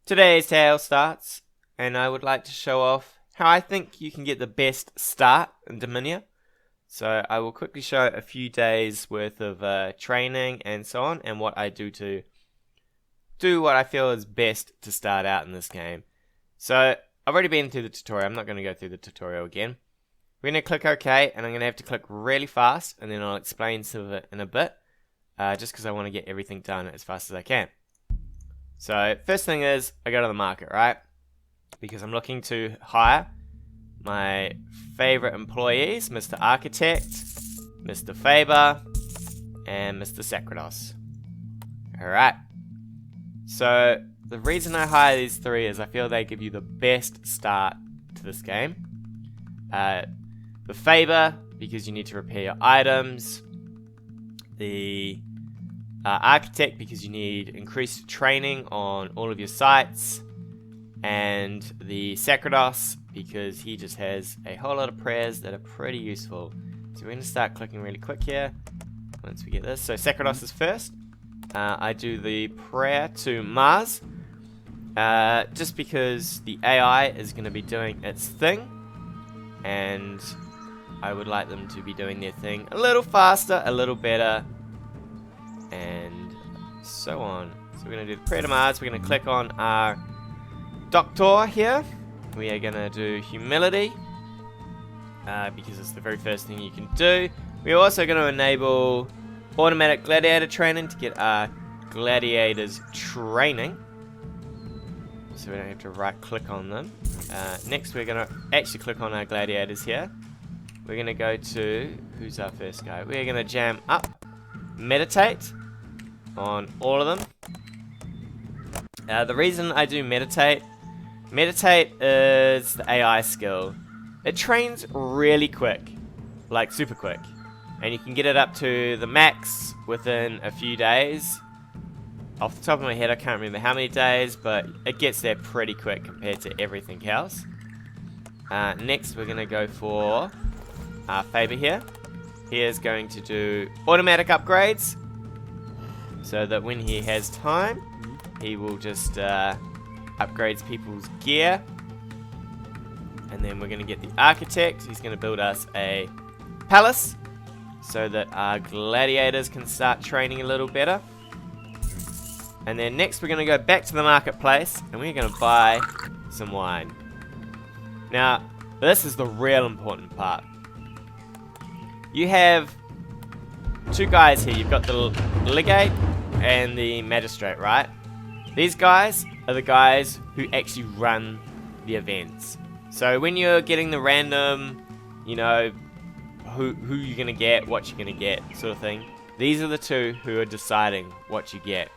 Today's tale starts, and I would like to show off how I think you can get the best start in Domina. So I will quickly show a few days worth of training and so on, and what I do to do what I feel is best to start out in this game. So I've already been through the tutorial. I'm not going to go through the tutorial again. We're going to click OK, and I'm going to have to click really fast, and then I'll explain some of it in a bit, just because I want to get everything done as fast as I can. So first thing is, I go to the market, right? Because I'm looking to hire my favorite employees, Mr. Architect, Mr. Faber, and Mr. Sakrados. Alright. So the reason I hire these three is I feel they give you the best start to this game. The Faber, because you need to repair your items. The Architect, because you need increased training on all of your sites. And the Sakrados, because he just has a whole lot of prayers that are pretty useful. So we're going to start clicking really quick here once we get this. So Sakrados is first. I do the prayer to Mars, just because the AI is going to be doing its thing, and I would like them to be doing their thing a little faster, a little better, and so on. So we're going to do the prayer to Mars. We're going to click on our Doctor here. We are going to do humility, because it's the very first thing you can do. We're also going to enable automatic gladiator training to get our gladiators training, so we don't have to right click on them. Next we're going to actually click on our gladiators here. We're going to go to, who's our first guy? We're going to jam up meditate on all of them. The reason I do meditate is the AI skill. It trains really quick, like super quick, and you can get it up to the max within a few days. Off the top of my head, I can't remember how many days, but it gets there pretty quick compared to everything else. Next, we're going to go for our Faber here. He is going to do automatic upgrades, so that when he has time, he will just upgrades people's gear. And then we're going to get the Architect. He's going to build us a palace, so that our gladiators can start training a little better. And then next we're going to go back to the marketplace, and we're going to buy some wine. Now, this is the real important part. You have two guys here. You've got the legate and the magistrate, right? These guys are the guys who actually run the events. So when you're getting the random, you know, who you're going to get, what you're going to get, sort of thing, these are the two who are deciding what you get.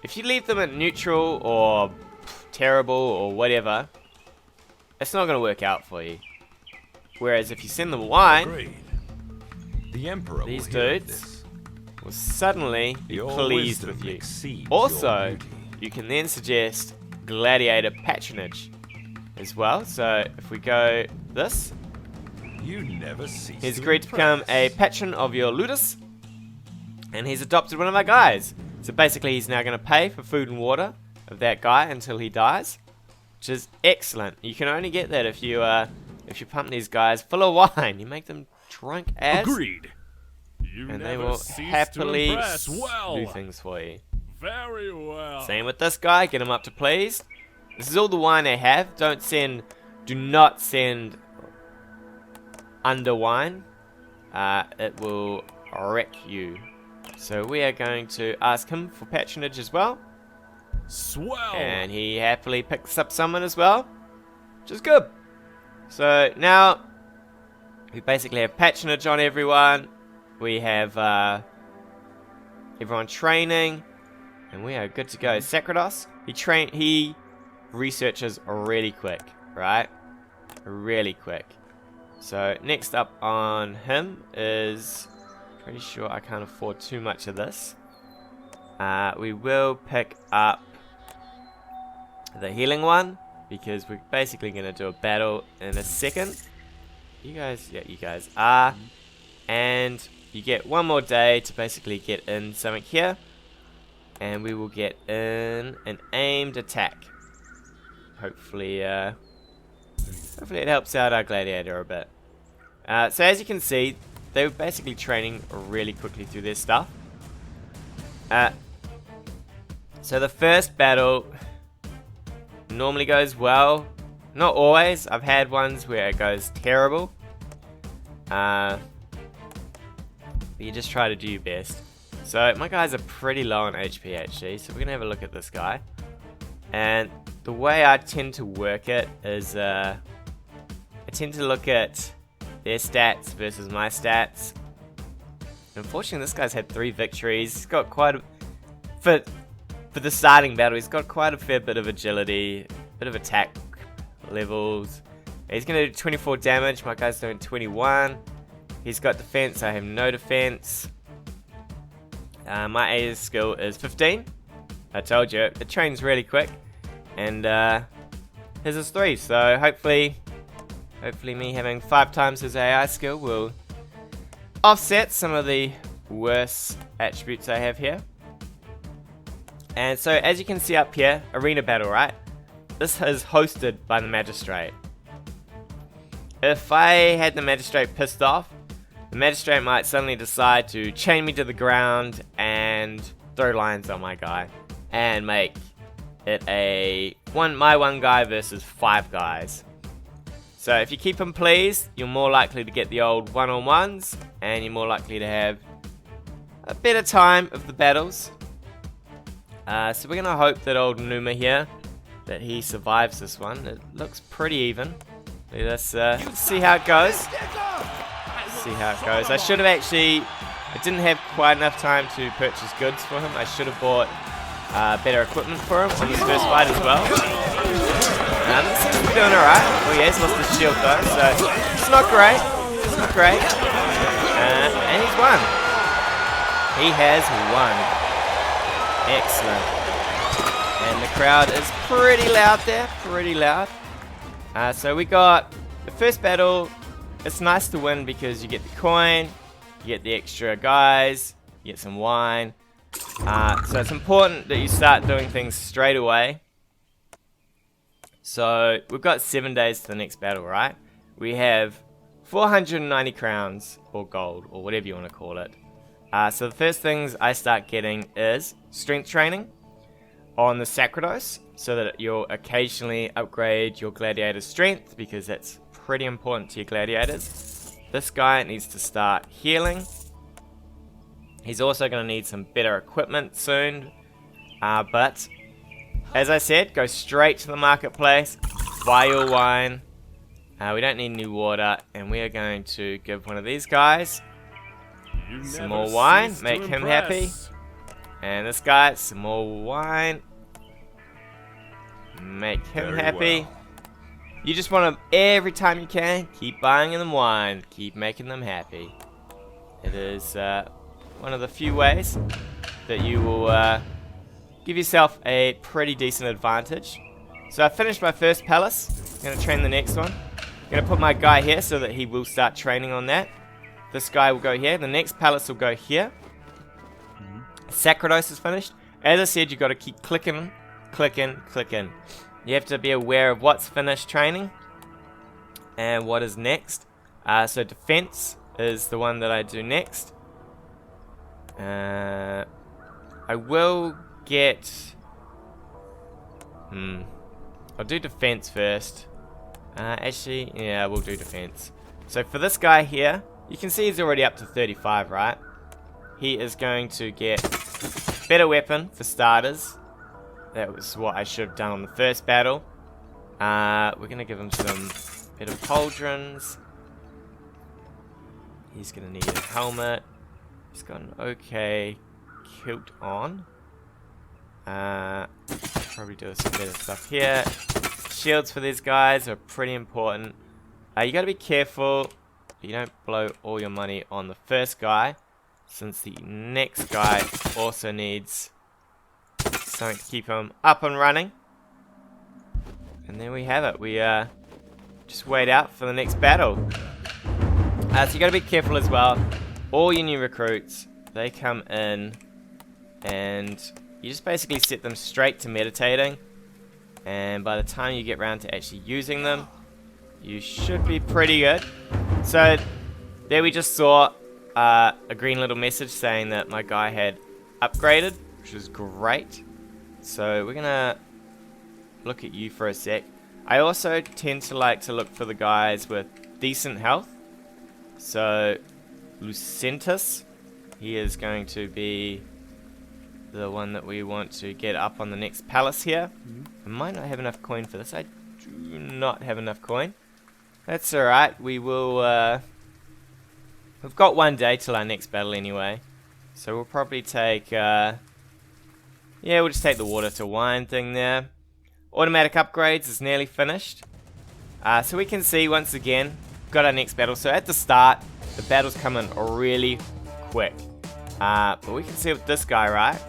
If you leave them at neutral or terrible or whatever, it's not going to work out for you. Whereas if you send them wine, Agreed. The Emperor these will hear dudes will suddenly be Your pleased wisdom with you. exceeds Also, your beauty. you can then suggest Gladiator Patronage as well. So if we go this, You never cease he's to agreed to become a impress. patron of your ludus, and he's adopted one of our guys. So basically he's now going to pay for food and water of that guy until he dies, which is excellent. You can only get that if you pump these guys full of wine. You make them drunk as, Agreed. You and they never will cease happily to impress. Well, do things for you. very well. Same with this guy, get him up to pleased. This is all the wine they have. Do not send under wine. It will wreck you. So we are going to ask him for patronage as well. Swell. And he happily picks up someone as well, which is good. So now we basically have patronage on everyone. We have everyone training, and we are good to go. Sakrados, he researches really quick, right? Really quick. So next up on him is, pretty sure I can't afford too much of this. We will pick up the healing one, because we're basically going to do a battle in a second. You guys are. And you get one more day to basically get in something here. and we will get in an aimed attack. Hopefully it helps out our gladiator a bit. So as you can see, they were basically training really quickly through their stuff. So the first battle normally goes well. Not always. I've had ones where it goes terrible. But you just try to do your best. So my guys are pretty low on HP actually. So we're going to have a look at this guy. And the way I tend to work it is I tend to look at their stats versus my stats. Unfortunately, this guy's had 3 victories. He's got quite a... For the starting battle, he's got quite a fair bit of agility, a bit of attack levels. He's going to do 24 damage. My guy's doing 21. He's got defense. I have no defense. My A skill is 15. I told you, it trains really quick. And his is 3. So hopefully me having 5 times his AI skill will offset some of the worse attributes I have here. And so as you can see up here, arena battle, right? This is hosted by the magistrate. If I had the magistrate pissed off, the magistrate might suddenly decide to chain me to the ground and throw lions on my guy and make it my one guy versus 5 guys. So if you keep him pleased, you're more likely to get the old one-on-ones, and you're more likely to have a better time of the battles. So we're gonna hope that old Numa here, that he survives this one. It looks pretty even. Let's see how it goes. See how it goes. I should have actually... I didn't have quite enough time to purchase goods for him. I should have bought better equipment for him on his first fight as well. This seems to be doing alright. Oh yeah, he's lost his shield though, so it's not great. It's not great. And he's won. He has won. Excellent. And the crowd is pretty loud there. Pretty loud. So we got the first battle. It's nice to win because you get the coin, you get the extra guys, you get some wine. So it's important that you start doing things straight away. So we've got 7 days to the next battle, right? We have 490 crowns or gold or whatever you want to call it. So the first things I start getting is strength training on the Sacrados, so that you'll occasionally upgrade your gladiator's strength, because that's pretty important to your gladiators. This guy needs to start healing. He's also going to need some better equipment soon. But as I said, go straight to the marketplace, buy your wine. We don't need any water, and we are going to give one of these guys some more wine, make him happy. And this guy, some more wine, make him happy. Well. You just want to, every time you can, keep buying them wine, keep making them happy. It is one of the few ways that you will give yourself a pretty decent advantage. So I finished my first palace. I'm going to train the next one. I'm going to put my guy here so that he will start training on that. This guy will go here. The next palace will go here. Sacrados is finished. As I said, you've got to keep clicking, clicking, clicking. You have to be aware of what's finished training and what is next. So defense is the one that I do next. I will get... I'll do defense first. Actually, yeah, we'll do defense. So for this guy here, you can see he's already up to 35, right? He is going to get better weapon for starters. That was what I should have done on the first battle. We're going to give him some better pauldrons. He's going to need a helmet. He's got an okay kilt on. Probably do some better stuff here. Shields for these guys are pretty important. You got to be careful you don't blow all your money on the first guy, since the next guy also needs something to keep him up and running. And there we have it. We just wait out for the next battle. So you got to be careful as well. All your new recruits, they come in and you just basically set them straight to meditating, and by the time you get around to actually using them, you should be pretty good. So there we just saw a green little message saying that my guy had upgraded, which was great. So we're gonna look at you for a sec. I also tend to like to look for the guys with decent health. So Lucentus, he is going to be the one that we want to get up on the next palace here. I might not have enough coin for this. I do not have enough coin. That's alright. We will we've got 1 day till our next battle anyway. So we'll probably take yeah, we'll just take the water to wine thing there. Automatic upgrades is nearly finished. So we can see once again, got our next battle. So at the start, the battle's coming really quick. But we can see with this guy, right?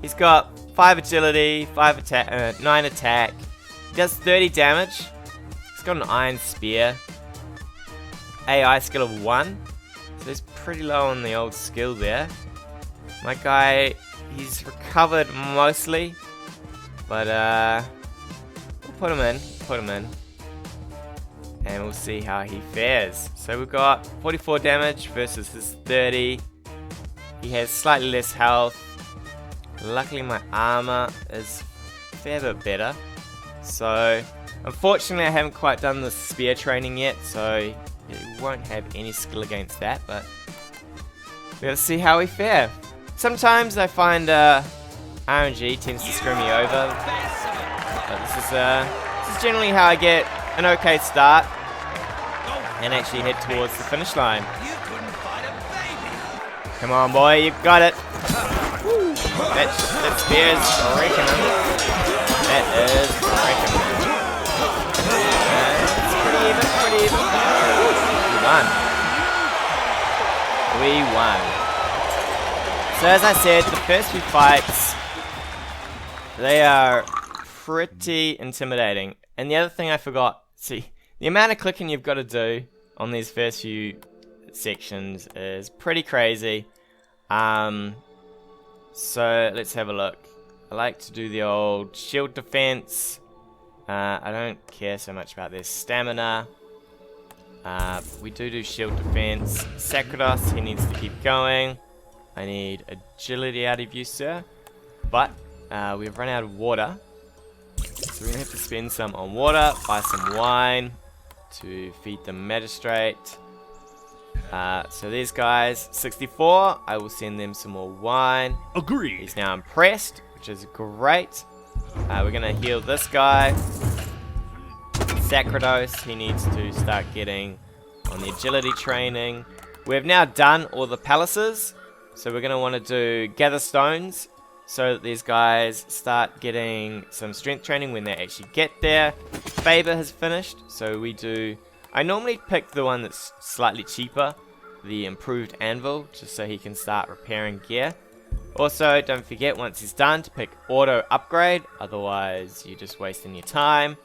He's got 5 agility, 9 attack. He does 30 damage. He's got an iron spear. AI skill of 1. So he's pretty low on the old skill there. My guy, he's recovered mostly. But we'll put him in. And we'll see how he fares. So we've got 44 damage versus his 30. He has slightly less health. Luckily my armor is a fair bit better. So unfortunately I haven't quite done the spear training yet, so he won't have any skill against that, but let's see how we fare. Sometimes I find RNG tends to screw me over, but this is generally how I get an okay start and actually head towards the finish line. Come on, boy, you got it. That spear's wrecking him. That is wrecking him. It's pretty even. We won. So as I said, the first few fights, they are pretty intimidating. And the other thing I forgot, see, the amount of clicking you've got to do on these first few sections is pretty crazy. So let's have a look. I like to do the old shield defense. I don't care so much about their stamina. We do shield defense. Sakrados, he needs to keep going. I need agility out of you, sir. But we've run out of water. So we're going to have to spend some on water, buy some wine to feed the magistrate. So these guys, 64, I will send them some more wine. Agreed. He's now impressed, which is great. We're going to heal this guy. Sakrados, he needs to start getting on the agility training. We've now done all the palaces, so we're going to want to do gather stones so that these guys start getting some strength training when they actually get there. Faber has finished, so we do... I normally pick the one that's slightly cheaper, the improved anvil, just so he can start repairing gear. Also, don't forget once he's done to pick auto upgrade, otherwise you're just wasting your time.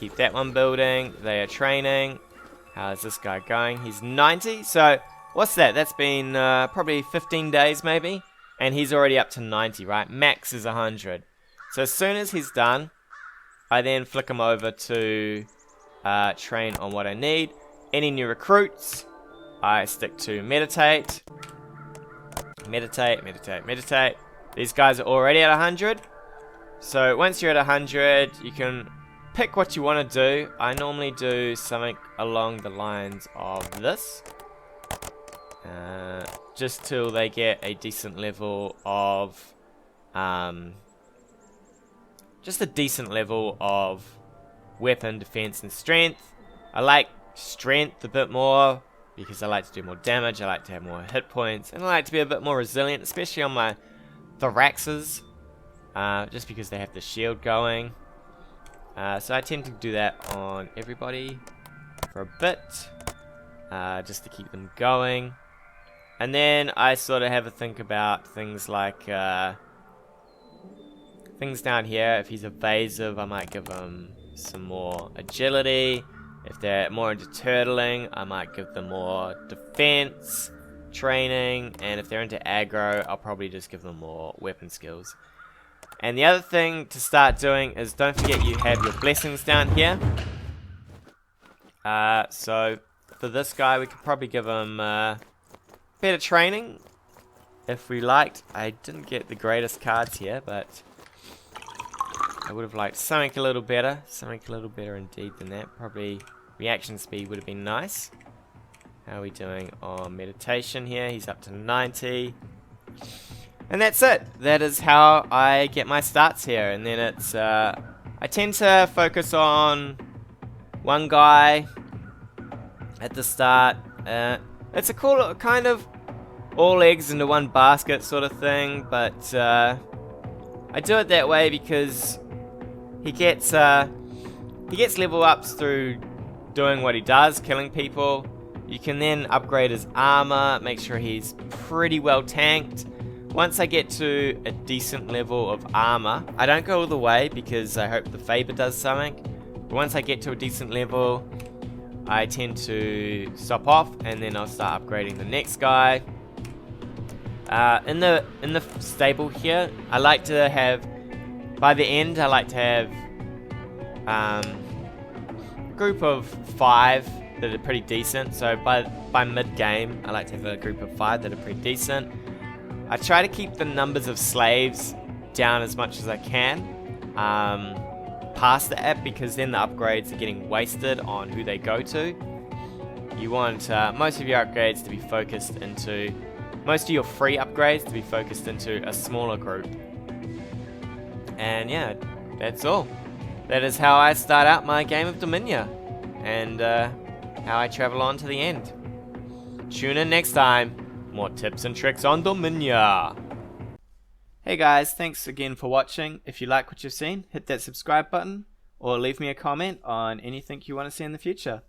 Keep that one building. They are training. How is this guy going? He's 90, so what's that? That's been probably 15 days maybe, and he's already up to 90, right? Max is 100. So as soon as he's done, I then flick him over to train on what I need. Any new recruits, I stick to meditate. Meditate. These guys are already at 100. So once you're at 100, you can pick what you want to do. I normally do something along the lines of this. Just till they get a decent level of... just a decent level of weapon, defense, and strength. I like strength a bit more because I like to do more damage, I like to have more hit points, and I like to be a bit more resilient, especially on my thoraxes, just because they have the shield going. So I tend to do that on everybody for a bit, just to keep them going. And then I sort of have a think about things like things down here. If he's evasive, I might give him some more agility. If they're more into turtling, I might give them more defense. training, and if they're into aggro, I'll probably just give them more weapon skills. And the other thing to start doing is don't forget you have your blessings down here. So for this guy, we could probably give him better training if we liked. I didn't get the greatest cards here, but I would have liked something a little better. Something a little better indeed than that. Probably reaction speed would have been nice. How are we doing on meditation here? He's up to 90. And that's it. That is how I get my starts here. And then it's, I tend to focus on one guy at the start. It's a cool kind of all eggs into one basket sort of thing. But I do it that way because he gets level ups through doing what he does, killing people. You can then upgrade his armor, make sure he's pretty well tanked. Once I get to a decent level of armor, I don't go all the way because I hope the Faber does something. But once I get to a decent level, I tend to stop off and then I'll start upgrading the next guy. In the stable here, I like to have, by the end, I like to have a group of 5 that are pretty decent. So by mid-game, I like to have a group of 5 that are pretty decent. I try to keep the numbers of slaves down as much as I can past the app, because then the upgrades are getting wasted on who they go to. You want most of your upgrades to be focused into, most of your free upgrades to be focused into a smaller group. And yeah, that's all. That is how I start out my game of Domina, and how I travel on to the end. Tune in next time. More tips and tricks on Domina. Hey guys, thanks again for watching. If you like what you've seen, hit that subscribe button or leave me a comment on anything you want to see in the future.